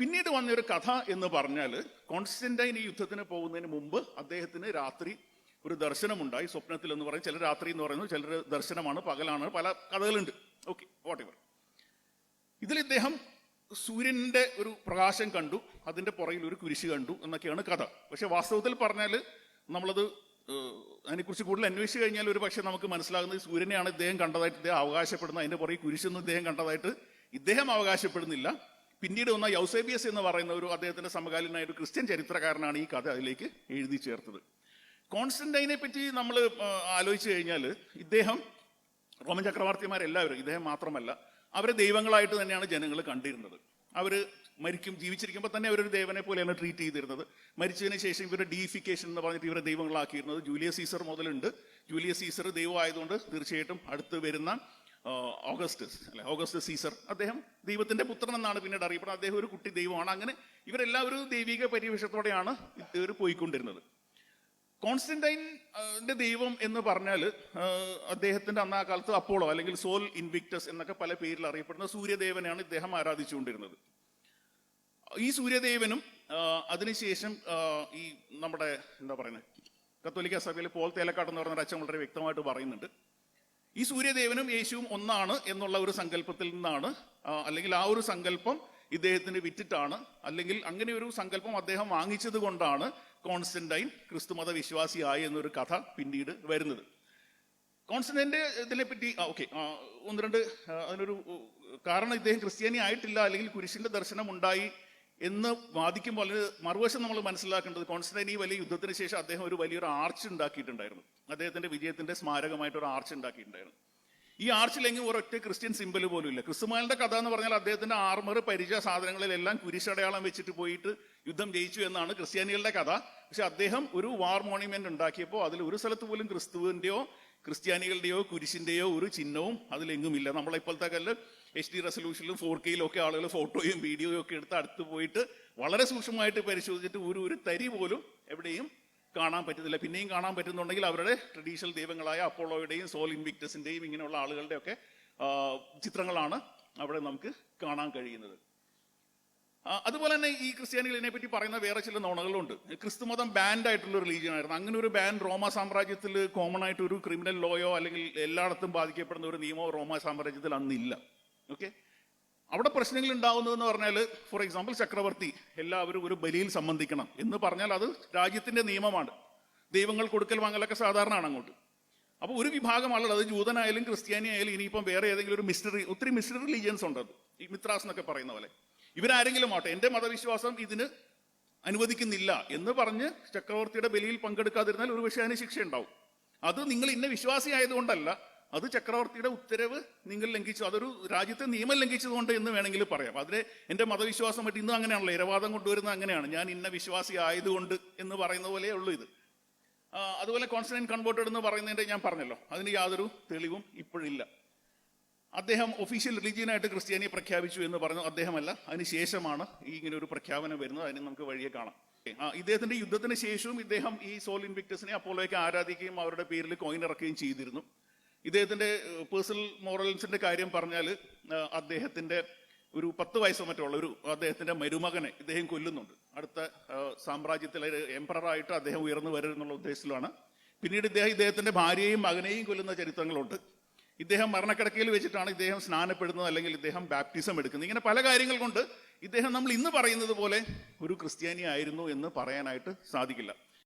പിന്നീട് വന്നൊരു കഥ എന്ന് പറഞ്ഞാൽ, കോൺസ്റ്റന്റൈൻ ഈ യുദ്ധത്തിന് പോകുന്നതിന് മുമ്പ് അദ്ദേഹത്തിന് രാത്രി ഒരു ദർശനമുണ്ടായി. സ്വപ്നത്തിൽ എന്ന് പറയും, ചിലർ രാത്രി എന്ന് പറയുന്നു, ചിലർ ദർശനമാണ്, പകലാണ്, പല കഥകളുണ്ട്. Okay, whatever. ഇതിൽ ഇദ്ദേഹം സൂര്യന്റെ ഒരു പ്രകാശം കണ്ടു, അതിന്റെ പുറകിൽ ഒരു കുരിശ് കണ്ടു എന്നൊക്കെയാണ് കഥ. പക്ഷെ വാസ്തവത്തിൽ പറഞ്ഞാൽ നമ്മളത് അതിനെക്കുറിച്ച് കൂടുതൽ അന്വേഷിച്ച് കഴിഞ്ഞാൽ ഒരു പക്ഷേ നമുക്ക് മനസ്സിലാകുന്നത് സൂര്യനെയാണ് ഇദ്ദേഹം കണ്ടതായിട്ട് ഇദ്ദേഹം അവകാശപ്പെടുന്നത്. അതിന്റെ പുറകെ കുരിശൊന്നും ഇദ്ദേഹം കണ്ടതായിട്ട് ഇദ്ദേഹം അവകാശപ്പെടുന്നില്ല. പിന്നീട് വന്ന യൗസേബിയസ് എന്ന് പറയുന്ന ഒരു അദ്ദേഹത്തിന്റെ സമകാലീനായ ഒരു ക്രിസ്ത്യൻ ചരിത്രകാരനാണ് ഈ കഥ അതിലേക്ക് എഴുതി ചേർത്തത്. കോൺസ്റ്റന്റൈനെ പറ്റി നമ്മൾ ആലോചിച്ച് കഴിഞ്ഞാൽ, ഇദ്ദേഹം റോമൻ ചക്രവർത്തിമാരെല്ലാവരും, ഇദ്ദേഹം മാത്രമല്ല, അവരെ ദൈവങ്ങളായിട്ട് തന്നെയാണ് ജനങ്ങൾ കണ്ടിരുന്നത്. അവർ ജീവിച്ചിരിക്കുമ്പോൾ തന്നെ അവരൊരു ദേവനെ പോലെയാണ് ട്രീറ്റ് ചെയ്തിരുന്നത്. മരിച്ചതിന് ശേഷം ഇവരുടെ ഡീഫിക്കേഷൻ എന്ന് പറഞ്ഞിട്ട് ഇവരെ ദൈവങ്ങളാക്കിയിരുന്നത്. ജൂലിയസ് സീസർ മുതലുണ്ട്. ജൂലിയസ് സീസർ ദൈവമായതുകൊണ്ട് തീർച്ചയായിട്ടും അടുത്ത് വരുന്ന ഓഗസ്റ്റ് സീസർ, അദ്ദേഹം ദൈവത്തിന്റെ പുത്രൻ എന്നാണ് പിന്നീട് അറിയപ്പെടുന്നത്. അദ്ദേഹം ഒരു കുട്ടി ദൈവമാണ്. അങ്ങനെ ഇവരെല്ലാവരും ദൈവിക പരിവേഷത്തോടെയാണ് ഇവർ പോയിക്കൊണ്ടിരുന്നത്. കോൺസ്റ്റന്റൈൻ്റെ ദൈവം എന്ന് പറഞ്ഞാൽ അദ്ദേഹത്തിന്റെ അന്നാ കാലത്ത് അപ്പോളോ അല്ലെങ്കിൽ സോൾ ഇൻവിക്ടസ് എന്നൊക്കെ പല പേരിൽ അറിയപ്പെടുന്ന സൂര്യദേവനെയാണ് ഇദ്ദേഹം ആരാധിച്ചുകൊണ്ടിരുന്നത്. ഈ സൂര്യദേവനും അതിനുശേഷം ഈ നമ്മുടെ എന്താ പറയുന്നത് കത്തോലിക്ക സഭയിൽ പോൾ തേലക്കാട്ട് എന്ന് പറയുന്ന അച്ഛൻ വളരെ വ്യക്തമായിട്ട് പറയുന്നുണ്ട്, ഈ സൂര്യദേവനും യേശുവും ഒന്നാണ് എന്നുള്ള ഒരു സങ്കല്പത്തിൽ നിന്നാണ്, അല്ലെങ്കിൽ ആ ഒരു സങ്കല്പം ഇദ്ദേഹത്തിന് വിറ്റിട്ടാണ്, അല്ലെങ്കിൽ അങ്ങനെ ഒരു സങ്കല്പം അദ്ദേഹം വാങ്ങിച്ചത് കൊണ്ടാണ് കോൺസ്റ്റന്റൈൻ ക്രിസ്തുമത വിശ്വാസിയായി എന്നൊരു കഥ പിന്നീട് വരുന്നത്. കോൺസ്റ്റന്റൈൻ്റെ ഇതിനെപ്പറ്റി ഒന്ന് രണ്ട് അതിനൊരു കാരണം, ഇദ്ദേഹം ക്രിസ്ത്യാനി ആയിട്ടില്ല അല്ലെങ്കിൽ കുരിശിന്റെ ദർശനം ഉണ്ടായി എന്ന് വാദിക്കുമ്പോൾ മറുവശം നമ്മൾ മനസ്സിലാക്കേണ്ടത്, കോൺസ്റ്റന്റൈൻ ഈ വലിയ യുദ്ധത്തിന് ശേഷം അദ്ദേഹം ഒരു വലിയൊരു ആർച്ച് ഉണ്ടാക്കിയിട്ടുണ്ടായിരുന്നു. അദ്ദേഹത്തിന്റെ വിജയത്തിന്റെ സ്മാരകമായിട്ട് ഒരു ആർച്ച് ഉണ്ടാക്കിയിട്ടുണ്ടായിരുന്നു. ഈ ആർച്ചിലെങ്കിൽ ഒരൊറ്റ ക്രിസ്ത്യൻ സിമ്പൽ പോലും ഇല്ല. ക്രിസ്തുമാലിന്റെ കഥ എന്ന് പറഞ്ഞാൽ അദ്ദേഹത്തിന്റെ ആർമർ, പരിചയ സാധനങ്ങളിലെല്ലാം കുരിശടയാളം വെച്ചിട്ട് പോയിട്ട് യുദ്ധം ജയിച്ചു എന്നാണ് ക്രിസ്ത്യാനികളുടെ കഥ. പക്ഷെ അദ്ദേഹം ഒരു വാർ മോണ്യുമെന്റ് ഉണ്ടാക്കിയപ്പോൾ അതിൽ ഒരു സ്ഥലത്ത് പോലും ക്രിസ്തുവിന്റെയോ ക്രിസ്ത്യാനികളുടെയോ കുരിശിന്റെയോ ഒരു ചിഹ്നവും അതിലെങ്ങുമില്ല. നമ്മളിപ്പോഴത്തെ കല്ല് HD റെസൊല്യൂഷനിലും 4K ഒക്കെ ആളുകൾ ഫോട്ടോയും വീഡിയോയും ഒക്കെ എടുത്ത് അടുത്ത് പോയിട്ട് വളരെ സൂക്ഷ്മമായിട്ട് പരിശോധിച്ചിട്ട് ഒരു തരി പോലും എവിടെയും കാണാൻ പറ്റുന്നില്ല. പിന്നെയും കാണാൻ പറ്റുന്നുണ്ടെങ്കിൽ അവരുടെ ട്രഡീഷണൽ ദൈവങ്ങളായ അപ്പോളോയുടെയും സോൾ ഇൻവിക്ടസിന്റെയും ഇങ്ങനെയുള്ള ആളുകളുടെ ഒക്കെ ചിത്രങ്ങളാണ് അവിടെ നമുക്ക് കാണാൻ കഴിയുന്നത്. അതുപോലെ തന്നെ ഈ ക്രിസ്ത്യാനികളെ പറ്റി പറയുന്ന വേറെ ചില നുണകളുണ്ട്. ക്രിസ്തുമതം ബാൻഡ് ആയിട്ടുള്ള റിലീജിയൻ ആയിരുന്നു. അങ്ങനെ ഒരു ബാൻ റോമ സാമ്രാജ്യത്തിൽ കോമൺ ആയിട്ട് ഒരു ക്രിമിനൽ ലോയോ അല്ലെങ്കിൽ എല്ലായിടത്തും ബാധിക്കപ്പെടുന്ന ഒരു നിയമമോ റോമ സാമ്രാജ്യത്തിൽ അന്നില്ല. ഓക്കെ, അവിടെ പ്രശ്നങ്ങൾ ഉണ്ടാവുന്നതെന്ന് പറഞ്ഞാൽ, ഫോർ എക്സാമ്പിൾ ചക്രവർത്തി എല്ലാവരും ഒരു ബലിയിൽ സംബന്ധിക്കണം എന്ന് പറഞ്ഞാൽ അത് രാജ്യത്തിന്റെ നിയമമാണ്. ദൈവങ്ങൾ കൊടുക്കൽ വാങ്ങലൊക്കെ സാധാരണയാണ് അങ്ങോട്ട്. അപ്പോൾ ഒരു വിഭാഗം ആളുകൾ, അത് ജൂതനായാലും ക്രിസ്ത്യാനി ആയാലും ഇനിയിപ്പം വേറെ ഏതെങ്കിലും ഒരു ഒത്തിരി മിസ്റ്ററി റിലീജിയൻസ് ഉണ്ട്, ഈ മിത്രാസ് എന്നൊക്കെ പറയുന്ന പോലെ, ഇവരാരെങ്കിലും ആട്ടെ എൻ്റെ മതവിശ്വാസം ഇതിന് അനുവദിക്കുന്നില്ല എന്ന് പറഞ്ഞ് ചക്രവർത്തിയുടെ ബലിയിൽ പങ്കെടുക്കാതിരുന്നാൽ ഒരു പക്ഷേ അതിന് ശിക്ഷ ഉണ്ടാവും. അത് നിങ്ങൾ ഇന്ന വിശ്വാസി ആയതുകൊണ്ടല്ല, അത് ചക്രവർത്തിയുടെ ഉത്തരവ് നിങ്ങൾ ലംഘിച്ചു, അതൊരു രാജ്യത്തെ നിയമം ലംഘിച്ചതുകൊണ്ട് എന്ന് വേണമെങ്കിൽ പറയാം. അതിന് എൻ്റെ മതവിശ്വാസം പറ്റി ഇന്നും അങ്ങനെയാണല്ലോ, ഇരവാദം കൊണ്ടുവരുന്നത് അങ്ങനെയാണ്, ഞാൻ ഇന്ന വിശ്വാസി ആയതുകൊണ്ട് എന്ന് പറയുന്ന പോലെയേ ഉള്ളൂ ഇത്. അതുപോലെ കോൺസ്റ്റന്റൈൻ കൺവേർട്ടഡ് എന്ന് പറയുന്നതിൻ്റെ ഞാൻ പറഞ്ഞല്ലോ, അതിന് യാതൊരു തെളിവും ഇപ്പോഴില്ല. അദ്ദേഹം ഒഫീഷ്യൽ റിലീജിയനായിട്ട് ക്രിസ്ത്യാനിയെ പ്രഖ്യാപിച്ചു എന്ന് പറഞ്ഞു, അദ്ദേഹമല്ല, അതിനുശേഷമാണ് ഈ ഇങ്ങനെ ഒരു പ്രഖ്യാപനം വരുന്നത്. അതിന് നമുക്ക് വഴിയെ കാണാം. ഇദ്ദേഹത്തിന്റെ യുദ്ധത്തിന് ശേഷവും ഇദ്ദേഹം ഈ സോൾ ഇൻവിക്ടസിനെ അപ്പോളോയ്ക്ക് ആരാധിക്കുകയും അവരുടെ പേരിൽ കോയിൻ ഇറക്കുകയും ചെയ്തിരുന്നു. ഇദ്ദേഹത്തിന്റെ പേഴ്സണൽ മോറൽസിന്റെ കാര്യം പറഞ്ഞാൽ, അദ്ദേഹത്തിന്റെ ഒരു 10 വയസ്സോ മറ്റുള്ള ഒരു അദ്ദേഹത്തിന്റെ മരുമകനെ ഇദ്ദേഹം കൊല്ലുന്നുണ്ട്. അടുത്ത സാമ്രാജ്യത്തിലെ എംപററായിട്ട് അദ്ദേഹം ഉയർന്നു വരുന്നുള്ള ഉദ്ദേശത്തിലാണ്. പിന്നീട് ഇദ്ദേഹത്തിന്റെ ഭാര്യയെയും മകനെയും കൊല്ലുന്ന ചരിത്രങ്ങളുണ്ട്. ഇദ്ദേഹം മരണക്കിടക്കയിൽ വെച്ചിട്ടാണ് ഇദ്ദേഹം സ്നാനപ്പെടുന്നത്, അല്ലെങ്കിൽ ഇദ്ദേഹം ബാപ്റ്റിസം എടുക്കുന്നത്. ഇങ്ങനെ പല കാര്യങ്ങൾ കൊണ്ട് ഇദ്ദേഹം നമ്മൾ ഇന്ന് പറയുന്നത് പോലെ ഒരു ക്രിസ്ത്യാനി ആയിരുന്നു എന്ന് പറയാനായിട്ട് സാധിക്കില്ല.